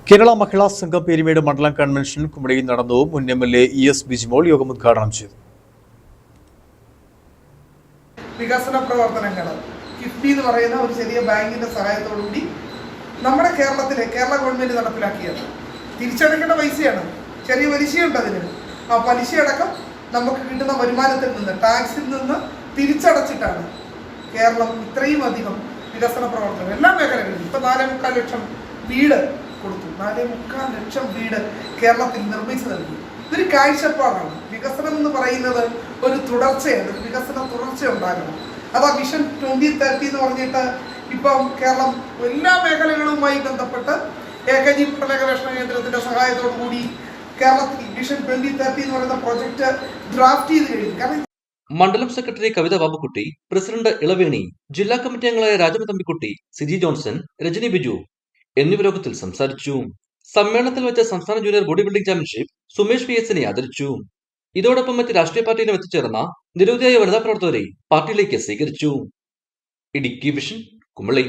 കേരള മഹിളാ സംഘം പെരിമേട് മണ്ഡലം കൺവെൻഷൻ കുമളിയിൽ നടന്നു. മുൻ എംഎൽഎ ES ബിജിമോൾ യോഗം ഉദ്ഘാടനം ചെയ്തു. വികസന പ്രവർത്തനങ്ങൾ കിഫ്ബി എന്ന് പറയുന്ന ഒരു ചെറിയ ബാങ്കിന്റെ സഹായത്തോടുകൂടി നമ്മുടെ കേരള ഗവൺമെന്റ് നടപ്പിലാക്കിയത്. തിരിച്ചടയ്ക്കേണ്ട പൈസയാണ്, ചെറിയ പലിശയുണ്ട് അതിന്. ആ പലിശയടക്കം നമുക്ക് കിട്ടുന്ന വരുമാനത്തിൽ നിന്ന്, ടാക്സിൽ നിന്ന് തിരിച്ചടച്ചിട്ടാണ് കേരളം ഇത്രയും അധികം വികസന പ്രവർത്തനം എല്ലാ മേഖലകളിലും. ഇപ്പൊ 4.25 ലക്ഷം വീട് കൊടുത്തു. 4.25 ലക്ഷം വീട് കേരളത്തിൽ നിർമ്മിച്ചു നൽകി. ഇതൊരു കാഴ്ചപ്പാടാണ്. വികസനം എന്ന് പറയുന്നത് ഒരു തുടർച്ചയാണ്. വികസന തുടർച്ച ഉണ്ടാകണം. അതാ വിഷൻ 2030 എന്ന് പറഞ്ഞിട്ട് ഇപ്പം കേരളം എല്ലാ മേഖലകളുമായി ബന്ധപ്പെട്ട് AKG പഠന ഗവേഷണ കേന്ദ്രത്തിന്റെ സഹായത്തോടു കൂടി കേരളത്തിൽ വിഷൻ 2030 എന്ന് പറയുന്ന പ്രൊജക്ട് ഡ്രാഫ്റ്റ് ചെയ്ത് കഴിഞ്ഞു. കാരണം മണ്ഡലം സെക്രട്ടറി കവിത ബാബുക്കുട്ടി, പ്രസിഡന്റ് ഇളവേണി, ജില്ലാ കമ്മിറ്റി അംഗങ്ങളായ രാജമതമ്പിക്കുട്ടി, സിജി ജോൺസൺ, രജനി ബിജു എന്നിവർ യോഗത്തിൽ സംസാരിച്ചു. സമ്മേളനത്തിൽ വെച്ച സംസ്ഥാന junior bodybuilding championship Sumesh PS-നെ ആദരിച്ചു. ഇതോടൊപ്പം മറ്റ് രാഷ്ട്രീയ പാർട്ടിയിലും എത്തിച്ചേർന്ന നിരവധിയായ വനിതാ പ്രവർത്തകരെ പാർട്ടിയിലേക്ക് സ്വീകരിച്ചു. ഇടുക്കി വിഷൻ, കുമളി.